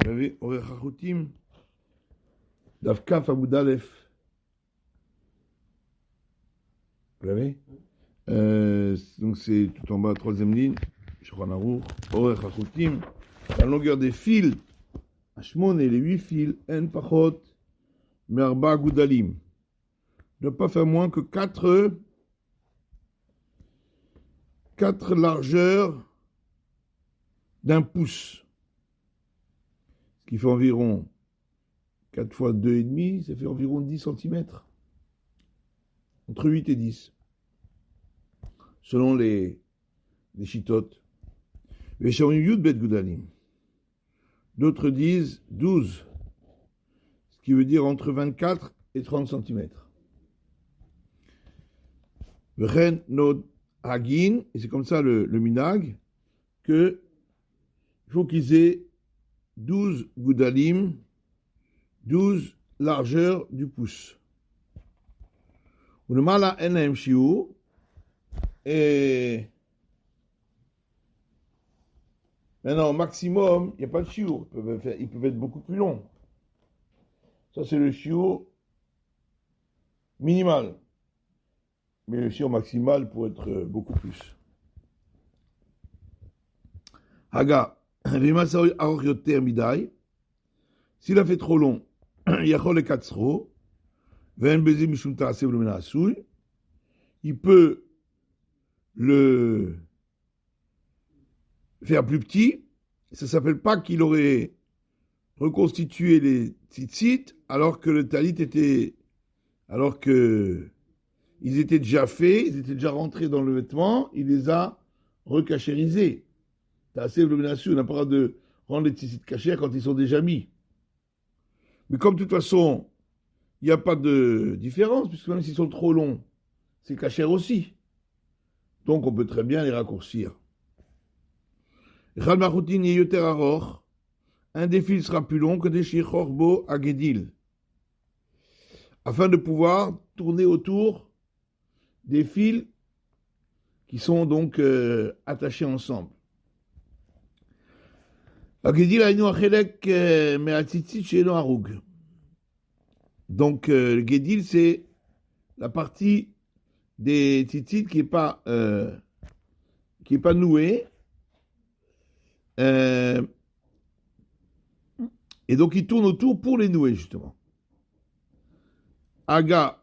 avez Orech HaChutim, Daf Kaf Amud Aleph. Vous l'avez donc c'est tout en bas, troisième ligne. Shulchan Aruch, Orech HaChutim. La longueur des fils, Hashmon et les 8 fils, En Pachot, Merba Gudalim. Ne pas faire moins que 4 largeurs d'un pouce. Ce qui fait environ 4 fois 2,5, ça fait environ 10 cm. Entre 8 et 10. Selon les chitotes. D'autres disent 12. Ce qui veut dire entre 24 et 30 cm. Ren Nod Hagin, et c'est comme ça le minag, que il faut qu'ils aient 12 goudalim, 12 largeurs du pouce. Ou le mala enaim shiur, et maintenant, au maximum, il n'y a pas de shiur, ils peuvent être beaucoup plus longs. Ça, c'est le shiur minimal. Mais le shiur maximal pour être beaucoup plus. Haga, s'il a fait trop long, il peut le faire plus petit. Ça ne s'appelle pas qu'il aurait reconstitué les tzitzit alors que le talit était, alors que ils étaient déjà faits, ils étaient déjà rentrés dans le vêtement, il les a recachérisés. On n'a pas le droit de rendre les tzitzit cachères quand ils sont déjà mis. Mais comme de toute façon, il n'y a pas de différence, puisque même s'ils sont trop longs, c'est cachère aussi. Donc on peut très bien les raccourcir. Un des fils sera plus long que des shichorbo agedil, afin de pouvoir tourner autour des fils qui sont donc attachés ensemble. Agedil aïnou achelek me'atzitzit she'eno harug. Donc le gedil, c'est la partie des tzitzit qui n'est pas nouée. Et donc il tourne autour pour les nouer justement. Aga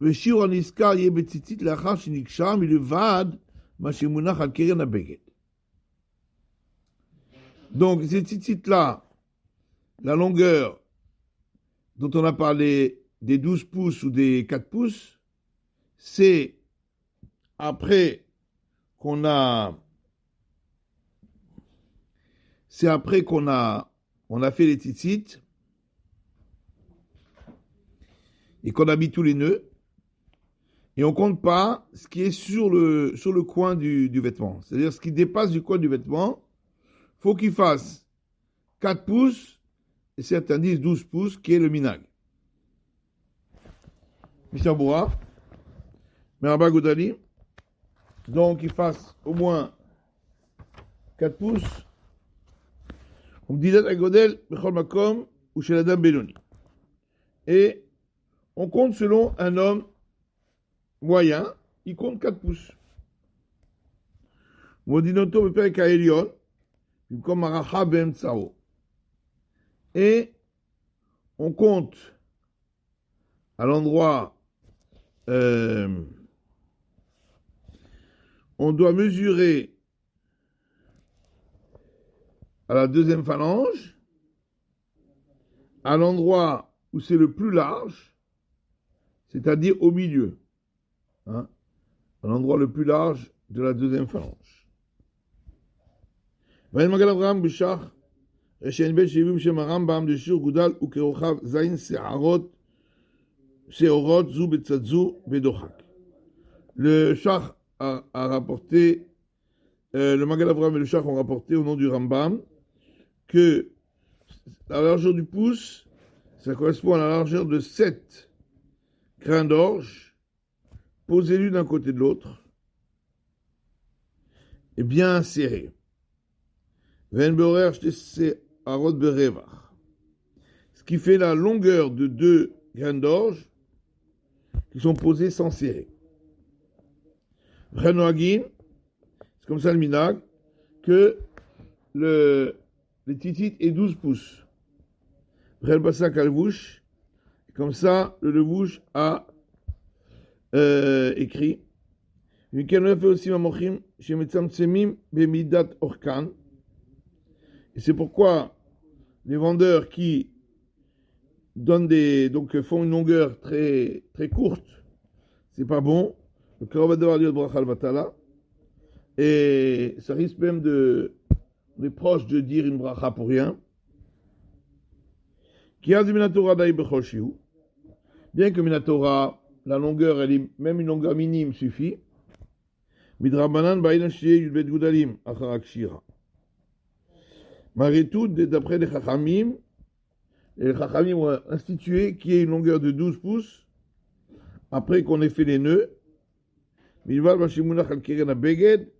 ושיעור הנזכר יהיה בציצית לאחר שנקשר מלבד מה שמונח על קרן הבגד. Donc ces tzitzit-là, la longueur dont on a parlé des 12 pouces ou des 4 pouces, c'est après qu'on a fait les tzitzit et qu'on a mis tous les nœuds, et on ne compte pas ce qui est sur le coin du vêtement. C'est-à-dire ce qui dépasse du coin du vêtement, il faut qu'il fasse 4 pouces, et certains disent 12 pouces, qui est le minag. Michel Boura, Meraba Goudali, donc il fasse au moins 4 pouces. On me dit d'être à Godel, Bechol Makom, ou chez la dame Benoni. Et on compte selon un homme moyen, il compte 4 pouces. Modinoto Beperek Elion, comme Maracha Ben Tsao. Et on compte à l'endroit, on doit mesurer à la deuxième phalange, à l'endroit où c'est le plus large, c'est-à-dire au milieu, à l'endroit le plus large de la deuxième phalange. Le Shach a rapporté, le Magal Avraham et le Shach ont rapporté au nom du Rambam que la largeur du pouce, ça correspond à la largeur de 7 grains d'orge posés l'un d'un côté de l'autre et bien serrés. arod berevach. Ce qui fait la longueur de 2 graines d'orge qui sont posées sans serrer. Vrenoagin, c'est comme ça le minag, que les titites est 12 pouces. Vrel bassin kalvouche, comme ça le levouche a écrit. Et c'est pourquoi les vendeurs qui donnent donc font une longueur très, très courte, c'est pas bon. Le corps va devoir dire bracha al-vatala. Et ça risque même on est proche de dire une bracha pour rien. Bien que Minatora, la longueur, elle est même une longueur minime suffit. Midrabanan ba'inan shiye yudbet gudalim acharak shira. Malgré tout, d'après les Chachamim ont institué qu'il y ait une longueur de 12 pouces après qu'on ait fait les nœuds. Milval bashimunach al keren abeged.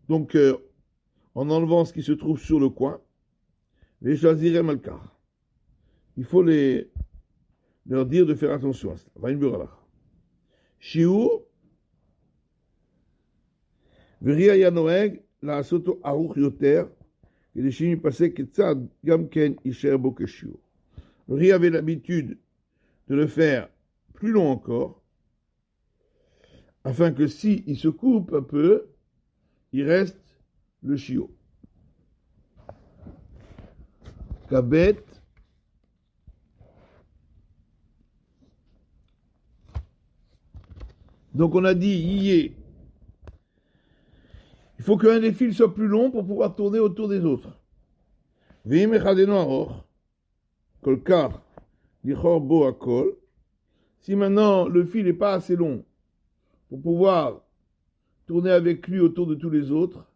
Donc, en enlevant ce qui se trouve sur le coin. Les chazirem al-kar. Il faut leur dire de faire attention à ça. Va une buralach. Shiur. Veria yanoeg la soto aruch yoter. Et les chimies passaient que tzad gamken isher bo que shiur. Le riz avait l'habitude de le faire plus long encore, afin que si il se coupe un peu, il reste le shiur. Kabet. Donc on a dit, il faut qu'un des fils soit plus long pour pouvoir tourner autour des autres. Veim echadeno aroch, kolkar, lichor bo akol. Si maintenant le fil n'est pas assez long pour pouvoir tourner avec lui autour de tous les autres,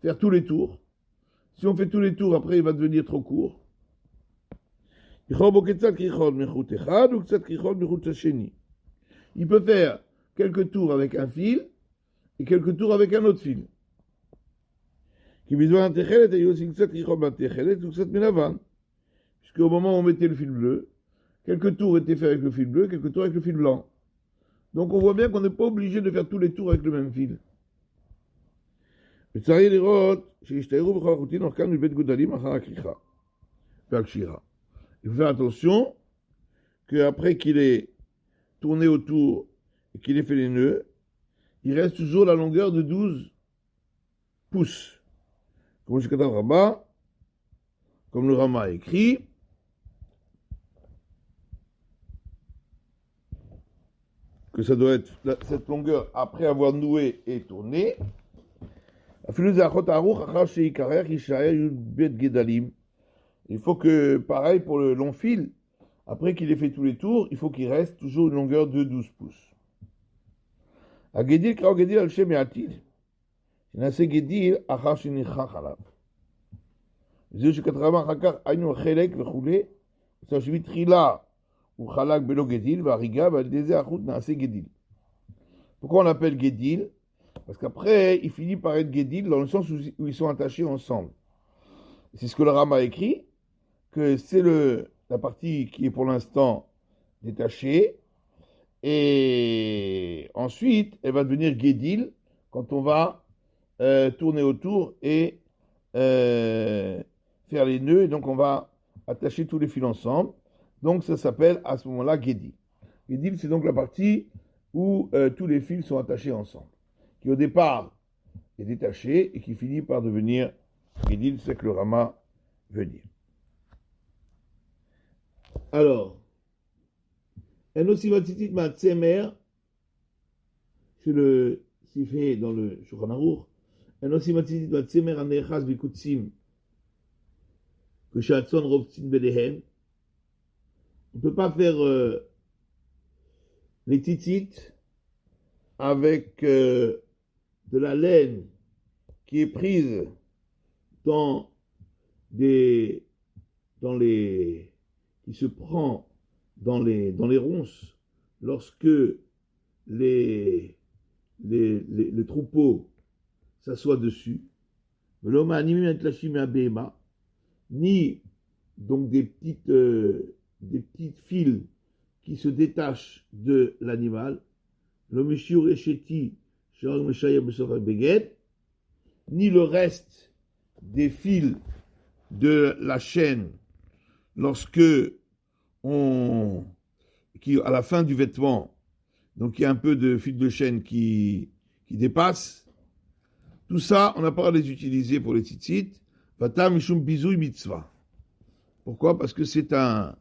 faire tous les tours. Si on fait tous les tours, après il va devenir trop court. Il peut faire quelques tours avec un fil et quelques tours avec un autre fil. Puisqu'au moment où on mettait le fil bleu, quelques tours étaient faits avec le fil bleu, quelques tours avec le fil blanc. Donc on voit bien qu'on n'est pas obligé de faire tous les tours avec le même fil. Il faut faire attention qu'après qu'il ait tourné autour et qu'il ait fait les nœuds, il reste toujours la longueur de 12 pouces. Comme le Rama a écrit, que ça doit être cette longueur après avoir noué et tourné. Il faut que, pareil pour le long fil, après qu'il ait fait tous les tours, il faut qu'il reste toujours une longueur de 12 pouces. Agedil krao gedil al shem ya'atid. שנעשה גדיל אחר שנרחח עליו. זהו שכתרמה אחר כך היינו החלק וכולי, עושה שמתחילה הוא חלק בלא גדיל והריגה ועל ידי זה החוט נעשה גדיל. Pourquoi on l'appelle גדיל? Parce qu'après il finit par être גדיל dans le sens où ils sont attachés ensemble. C'est ce que le Rama a écrit, que c'est la partie qui est pour l'instant détachée, et ensuite elle va devenir gedil quand on va tourner autour et faire les nœuds, et donc on va attacher tous les fils ensemble. Donc ça s'appelle à ce moment-là gedil. Gedil, c'est donc la partie où tous les fils sont attachés ensemble, qui au départ est détaché et qui finit par devenir gedil, c'est ce que le Rama veut dire. Alors, un osivatitit ma'atsemer, c'est le fait dans le Shulchan Aruch, un osivatitit ma'atsemer anechas bikutzim, que shatson rovtzin bedehem. On ne peut pas faire les titites avec de la laine qui est prise qui se prend dans les ronces lorsque les troupeaux s'assoient dessus. l'homme animé avec la chimie à Béma, ni donc des petites fils qui se détachent de l'animal, l'homme shiur esheti, shor meshayem besofak beged, ni le reste des fils de la chaîne lorsque à la fin du vêtement, donc il y a un peu de fil de chaîne qui dépasse. Tout ça, on n'a pas à les utiliser pour les tzitzit. Vata mishum bizouy mitzvah. Pourquoi? Parce que c'est un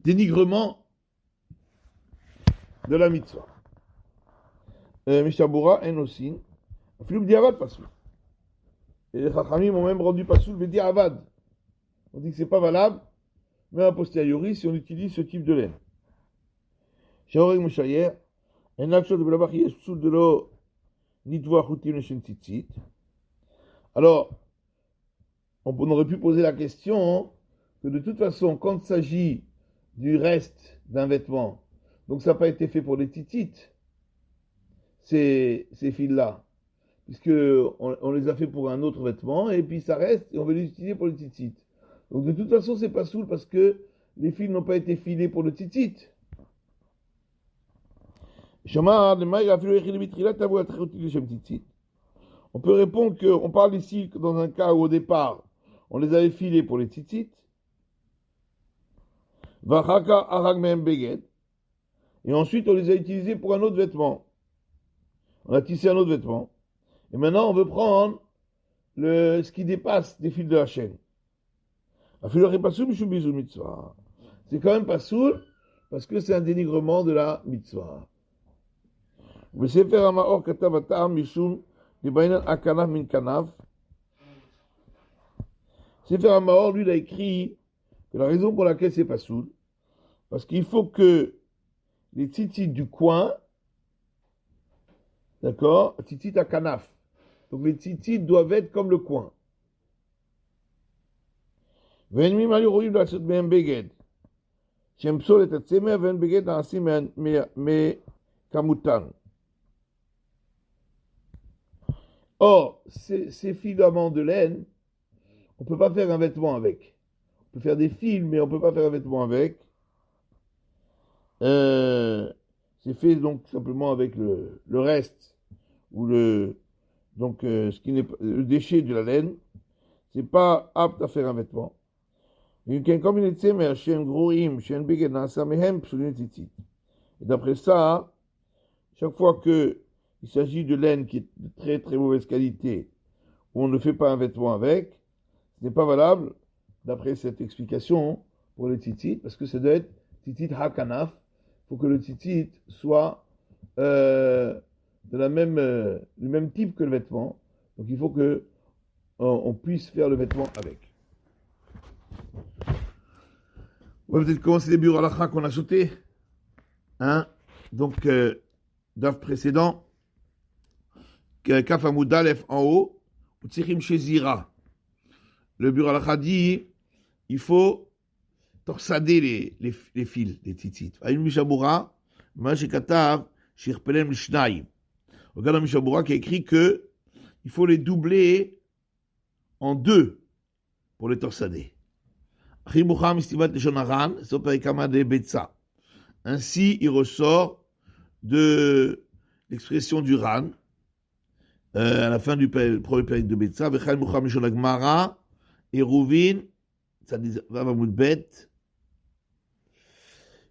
dénigrement de la mitzvah. Mishabura enosin. Afilum diavad pasoul. Et les chachamim ont même rendu pasoul bediavad. On dit que c'est pas valable, mais a posteriori si on utilise ce type de laine. Shaoreg Moshayer, un action de Blabach Yessoul de l'eau Nitvoa Choutim Neshem Tzitzit. Alors, on aurait pu poser la question que de toute façon, quand il s'agit du reste d'un vêtement, donc ça n'a pas été fait pour les tzitzit, ces fils-là, puisque on les a fait pour un autre vêtement, et puis ça reste, et on veut les utiliser pour les tzitzit. Donc de toute façon, c'est pas soul parce que les fils n'ont pas été filés pour le tzitzit. On peut répondre qu'on parle ici dans un cas où au départ, on les avait filés pour les tzitzit. Et ensuite, on les a utilisés pour un autre vêtement. On a tissé un autre vêtement. Et maintenant, on veut prendre ce qui dépasse des fils de la chaîne. C'est quand même pas soul parce que c'est un dénigrement de la mitzvah. Sefer HaMaor katav ha'ta'am mishum debaïnan akanav min kanav. Sefer HaMaor, lui, il a écrit que la raison pour laquelle c'est pas soul, parce qu'il faut que les tzitzit du coin, d'accord, tzitzit à kanaf. Donc les tzitzit doivent être comme le coin. Ve'enmi maluroim la'asot mehem beged. Shem psol et atzemer ve'en beged na'asim me kamutan. Or, ces filaments de laine, on ne peut pas faire un vêtement avec. On peut faire des fils, mais on ne peut pas faire un vêtement avec. C'est fait donc simplement avec le reste, ou ce qui n'est pas, le déchet de la laine. C'est pas apte à faire un vêtement. Et d'après ça, chaque fois qu'il s'agit de laine qui est de très très mauvaise qualité, où on ne fait pas un vêtement avec, ce n'est pas valable, d'après cette explication, pour les tzitzit, parce que ça doit être tzitzit hakanaf. Il faut que le tzitzit soit du même type que le vêtement. Donc il faut que on puisse faire le vêtement avec. On va peut-être commencer les bureaux à la qu'on a sauté. Hein? Donc, DAF précédent, Kaf Hamoud Aleph en haut, Tsirim Shezira. Le bureau à la dit, il faut torsader les fils, les tzitzit. Aïn Mishabura, Majekatav, Shirpelem Shnai. Regarde un Mishabura qui a écrit que il faut les doubler en deux pour les torsader. Ainsi, il ressort de l'expression du Ran, à la fin du premier période de Betsa, et Rouvin, ça dit Vavamoudbet,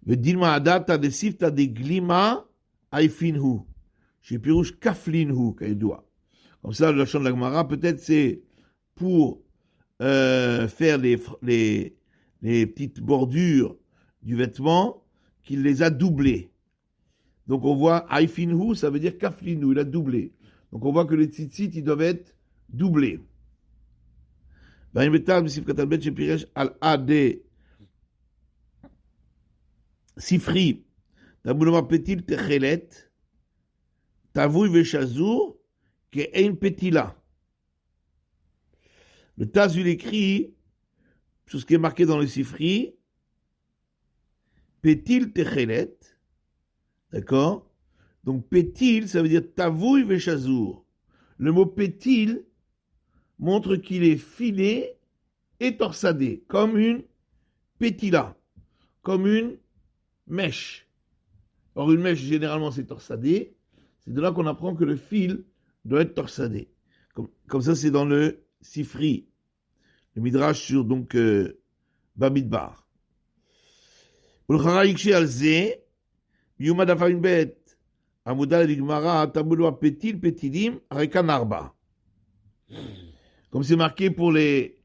Vedilma Adata de Sifta de Glima, Aifinhu, chez Pirouche Kaflinhu, Kaïdoua. Comme ça, le chant de la Gemara, peut-être c'est pour faire les petites bordures du vêtement, qu'il les a doublées. Donc on voit Aifinhu, ça veut dire Kaflinhu, il a doublé. Donc on voit que les tzitzit, ils doivent être doublés. Al-Ade Sifri, Tabouloma Petil Techelet, Tavoui Veshazour, Ke'ein Petila. Le Taz, il écrit, sur ce qui est marqué dans le Sifri, Petil Techelet, d'accord? Donc Petil, ça veut dire Tavoui Veshazour. Le mot pétil montre qu'il est filé et torsadé, comme une pétila, comme une mèche. Or, une mèche, généralement, c'est torsadé. C'est de là qu'on apprend que le fil doit être torsadé. Comme ça, c'est dans le Sifri, le Midrash sur donc Bamidbar. ולחרה יקשה על זה, ביומא דף ע"ב, עמודה לגמרא, תבולו הפתיל פתילים, הרי כאן 4. Comme c'est marqué pour les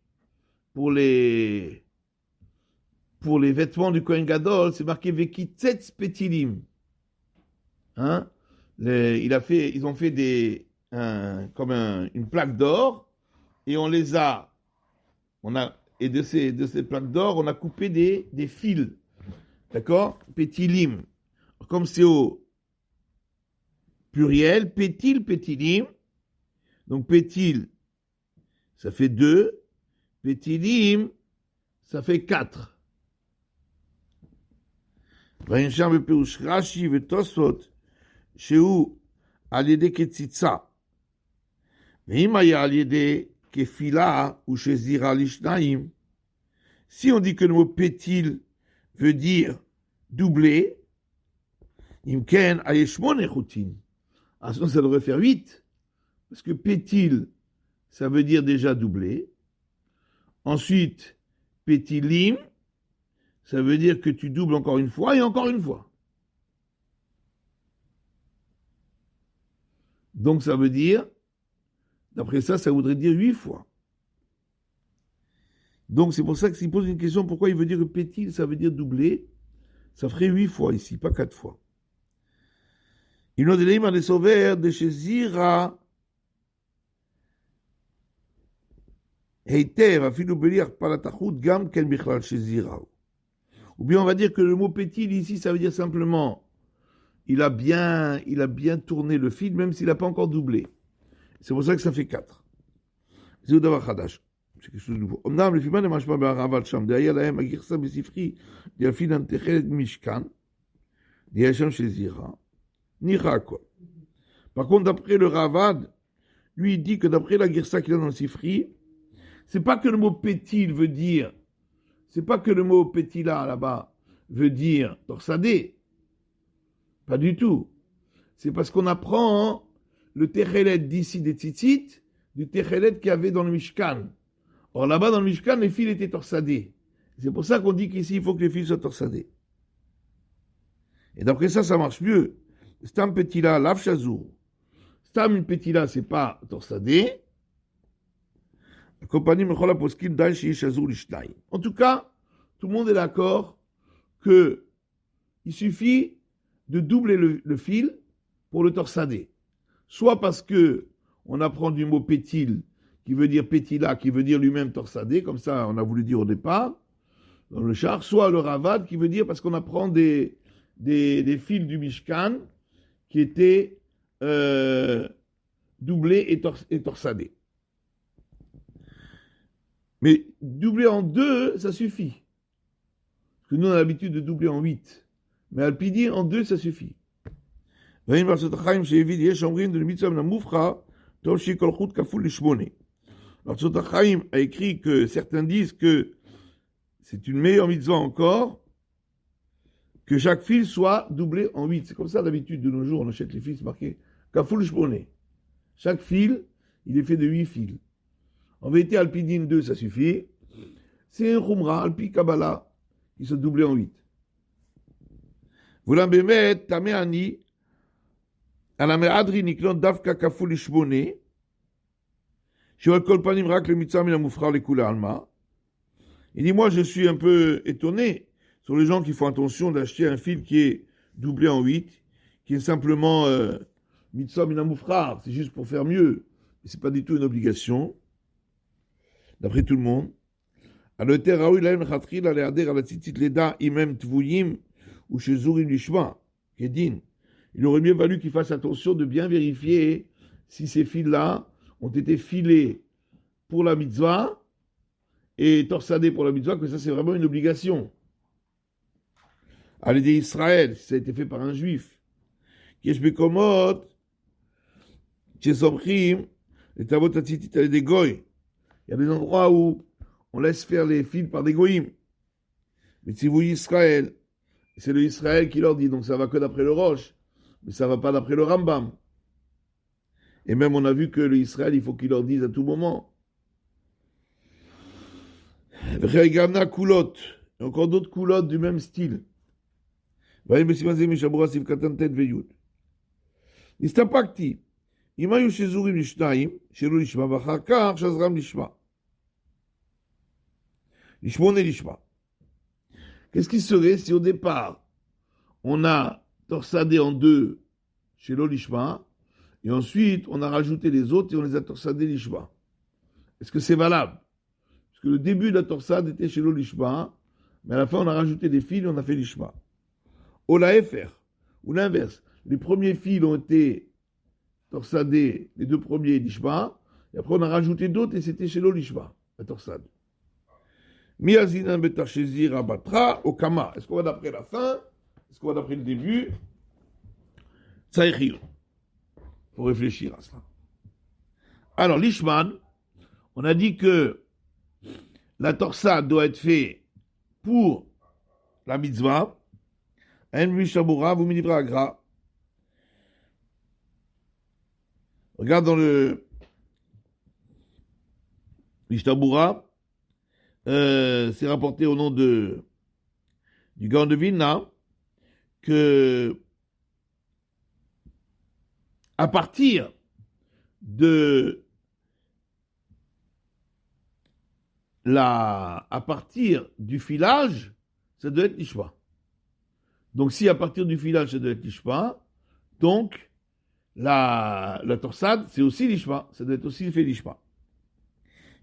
vêtements du Kohen Gadol, c'est marqué Vekitzetz Petilim. Hein? Ils ont fait une plaque d'or, et et de ces plaques d'or, on a coupé des fils. D'accord? Petilim. Comme c'est au pluriel, pétil, pétilim. Donc pétil, ça fait 2. Pétilim, ça fait 4. וישם בפירוש רש"י ותוספות שהוא על ידי קציצה. ואם היה על ידי כפילה ושזירה לשניים, si on dit que le mot pétil veut dire doubler, imken ayeshmon echutin. Ah, sinon ça devrait faire 8. Parce que pétil, ça veut dire déjà doubler. Ensuite, pétilim, ça veut dire que tu doubles encore une fois et encore une fois. Donc ça veut dire, d'après ça voudrait dire 8 fois. Donc c'est pour ça que s'il pose une question, pourquoi il veut dire que pétil, ça veut dire doubler, ça ferait 8 fois ici, pas 4 fois. Il nous dit des sauveurs de chez Zira, Heitev, afilu belir palatachut gam ken bichlal chez Zira. Ou bien on va dire que le mot pétil ici, ça veut dire simplement, il a bien tourné le fil, même s'il n'a pas encore doublé. C'est pour ça que ça fait 4. C'est d'abord Khadash. C'est quelque chose de nouveau. אמנם לפי מה נמשמע בהרעב"ד שם, דהיה להם הגרסה בספרי, דאפילן תכלת משכן, דהיה שם של זירה, ניחא הכל. Par contre, d'après le Ravad, lui, il dit que d'après la Girsa qu'il a dans le Sifri, c'est pas que le mot pétil veut dire, c'est pas que le mot pétila là-bas veut dire torsadé. Pas du tout. C'est parce qu'on apprend le Techelet d'ici des Tzitzit, du Techelet qu'il y avait dans le Mishkan. Or là-bas, dans le Mishkan, les fils étaient torsadés. C'est pour ça qu'on dit qu'ici, il faut que les fils soient torsadés. Et d'après ça, ça marche mieux. Stam petila, lav shazur. Stam une petila, c'est pas torsadé. Compagnie mechola poskin dal shi shazur lishnai. En tout cas, tout le monde est d'accord que il suffit de doubler le fil pour le torsader. Soit parce que on apprend du mot pétil, qui veut dire pétila, qui veut dire lui-même torsadé, comme ça on a voulu dire au départ, dans le char, soit le ravad, qui veut dire parce qu'on apprend des fils du Mishkan qui étaient doublés et torsadés. Mais doubler en 2, ça suffit. Parce que nous on a l'habitude de doubler en 8. Mais Alpidi, en 2, ça suffit. Alors, Tzot Chaim a écrit que certains disent que c'est une meilleure mitzvah encore que chaque fil soit doublé en 8. C'est comme ça d'habitude de nos jours, on achète les fils marqués Kaful Shmoné. Chaque fil, il est fait de 8 fils. En vérité, Alpidin 2, ça suffit. C'est un Khumra, Alpi Kabbalah, qui se doublé en 8. Voulant bémet, Taméani, à la Me'adri Niklon Davka Kaful Shmoné. Il dit, moi, je suis un peu étonné sur les gens qui font attention d'acheter un fil qui est doublé en 8, qui est simplement mitzvah minamoufrar, c'est juste pour faire mieux. Mais c'est pas du tout une obligation, d'après tout le monde. Alors, il aurait mieux valu qu'il fasse attention de bien vérifier si ces fils-là ont été filés pour la mitzvah et torsadés pour la mitzvah, que ça c'est vraiment une obligation. À l'aider Israël, si ça a été fait par un juif. Yesh bekomot, shesomchim, Les Tavot Tzitzit, il y a des goy. Il y a des endroits où on laisse faire les fils par des goyim. Mais si vous Israël, c'est le Israël qui leur dit, donc ça va que d'après le Roche, mais ça va pas d'après le Rambam. Et même on a vu que le Israël, il faut qu'il leur dise à tout moment. V'chegana Kulot, et encore d'autres coulottes du même style. V'ayim b'simazim mishabura sivkatan tet veyud. Nistapakti. אם היו שזורים לשניים, שלא לשמה, ואחר כך שזרם לשמה. לשמונה לשמה. Qu'est-ce qui serait si au départ, on a torsadé en deux chez l'Olishma, et ensuite on a rajouté les autres et on les a torsadés l'Ishma? Est-ce que c'est valable? Parce que le début de la torsade était chez l'Olishma, mais à la fin on a rajouté des fils et on a fait l'Ishma. Ou la FR, ou l'inverse. Les premiers fils ont été torsadés, les deux premiers l'Ishma, et après on a rajouté d'autres et c'était chez l'Olishma, la torsade. Miazinan betachezir abatra au kama. Est-ce qu'on va d'après la fin? Est-ce qu'on va d'après le début? Ça écrit. Il faut réfléchir à cela. Alors, l'Ishman, on a dit que la torsade doit être faite pour la mitzvah. En vishabura, vous me agra. Regarde dans le Ishtabura, c'est rapporté au nom du Gaon de Vilna que à partir du filage, ça doit être l'ishma. Donc si à partir du filage, ça doit être l'ishma, donc la torsade, c'est aussi l'ishma, ça doit être aussi fait l'ishma.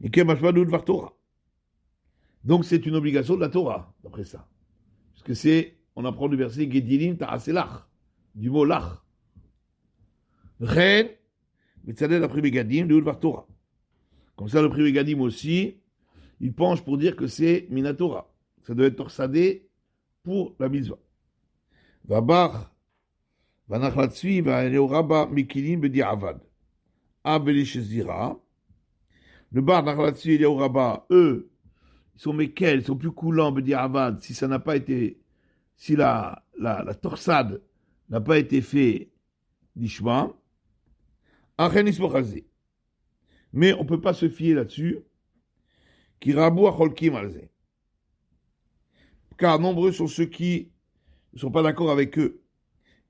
Et que machma de Torah. Donc c'est une obligation de la Torah, d'après ça. Parce que on apprend du verset Gedilim ta'aselach, du mot lach. Ren, mitzadel après Begadim, de Ulvar Torah. Comme ça, le prix Begadim aussi, il penche pour dire que c'est Minatora. Ça doit être torsadé pour la mitzvah. Vabach, vanachlatsvi, vaneoraba, mikilim, bedi avad. Abeli shezira. Le bar, nachlatsvi, et leoraba, eux, ils sont méquels, ils sont plus coulants, bedi avad, si ça n'a pas été, si la torsade n'a pas été fait d'ishma. Mais on ne peut pas se fier là-dessus. Car nombreux sont ceux qui ne sont pas d'accord avec eux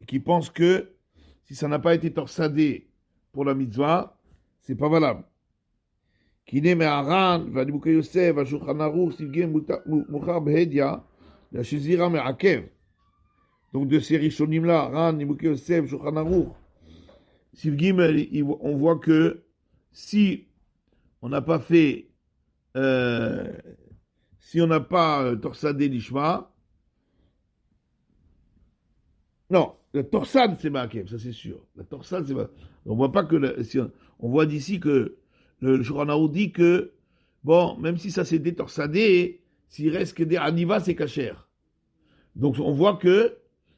et qui pensent que si ça n'a pas été torsadé pour la mitzvah, c'est pas valable. Donc de ces rishonim là, Ran, Nibukei Yosef, Shulchan Aruch, Sivgim, on voit que si on n'a pas fait, si on n'a pas torsadé l'ishma, non, la torsade c'est Ma'akev, ça c'est sûr. La torsade c'est Ma'akev. On voit pas que, on voit d'ici que le Shulchan Aruch dit que, bon, même si ça s'est détorsadé, s'il reste que des aniva, c'est cachère. Donc on voit que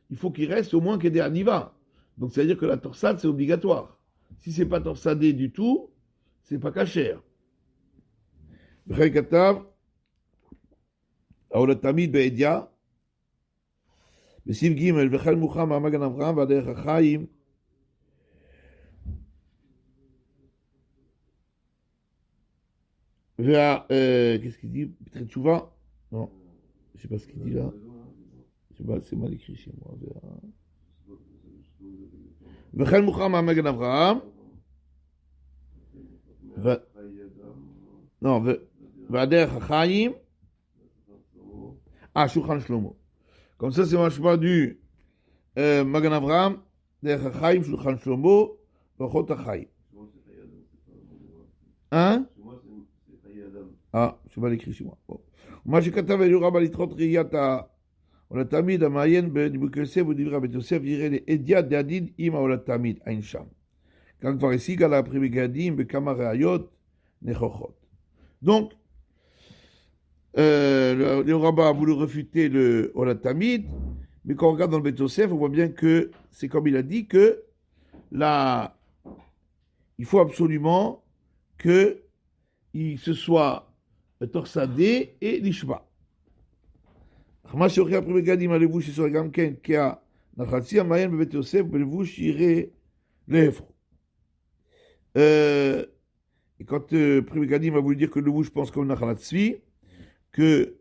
il faut qu'il reste au moins que des aniva. Donc, c'est-à-dire que la torsade, c'est obligatoire. Si c'est pas torsadé du tout, c'est pas cachère. B'chai katav, Aolatamid be'edia, B'siv gimel, V'chal mucha ma'amagan Avraham, V'aderech ha'chaim, qu'est-ce qu'il dit? Peut-être tchouva? Non, je sais pas ce qu'il dit là. Je sais pas, c'est mal écrit chez moi. V'chal mucha ma'amagan Avraham, non, V'aderech ha'chaim, Shulchan Shlomo. Comme ça, c'est machma du Magan Avraham, Derech HaChaim, Shulchan Shlomo, V'chot HaChaim. Hein? Je sais pas l'écrit chez moi. Moi, j'ai katav el Yorah balitrot riyat olatamid amayen b'nibukei Yosef u'divra bet Yosef yireh le'edyat de'adin im ha'olatamid ein sham. Quand כבר השיגה לה פרי בגדים בכמה ראיות נכוחות. Donc, le rabbin a voulu refuter le Olatamid, mais quand on regarde dans le Beth Yosef, on voit bien que c'est comme il a dit que il faut absolument qu'il se soit torsadé et l'ishba. מה שהוכיח פרי מגדים הלבוש ישראל גם כן כנחלצי המעיין בבית יוסף בלבוש יראה להפך. Et quand Pri Megadim a voulu dire que le bouche pense comme Nachalatzvi, que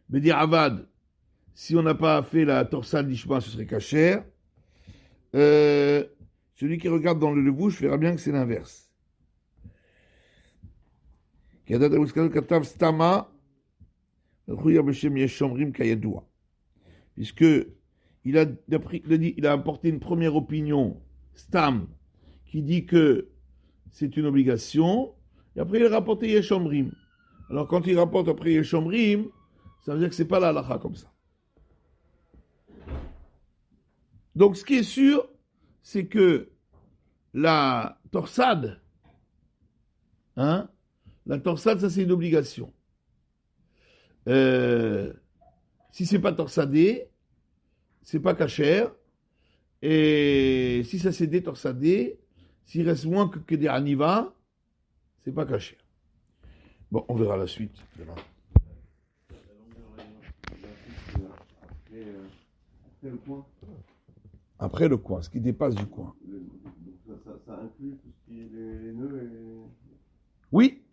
Bedir Avad, si on n'a pas fait la torsade d'Ishma, ce serait kasher, celui qui regarde dans le lebouche verra bien que c'est l'inverse. Puisque il a apporté une première opinion, Stam, qui dit que c'est une obligation, et après il a rapporté Yeshomrim. Alors quand il rapporte après Yeshomrim, ça veut dire que c'est pas la halakha comme ça. Donc ce qui est sûr, c'est que la torsade, la torsade, ça c'est une obligation. Si c'est pas torsadé, c'est pas kasher, et si ça s'est détorsadé, s'il reste moins que des aniva, c'est pas kasher. Bon, on verra la suite demain. Après le coin. Après le coin, ce qui dépasse du coin. Ça inclut tout ce qui est les nœuds et... Oui,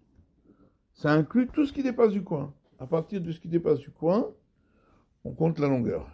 ça inclut tout ce qui dépasse du coin. À partir de ce qui dépasse du coin, on compte la longueur.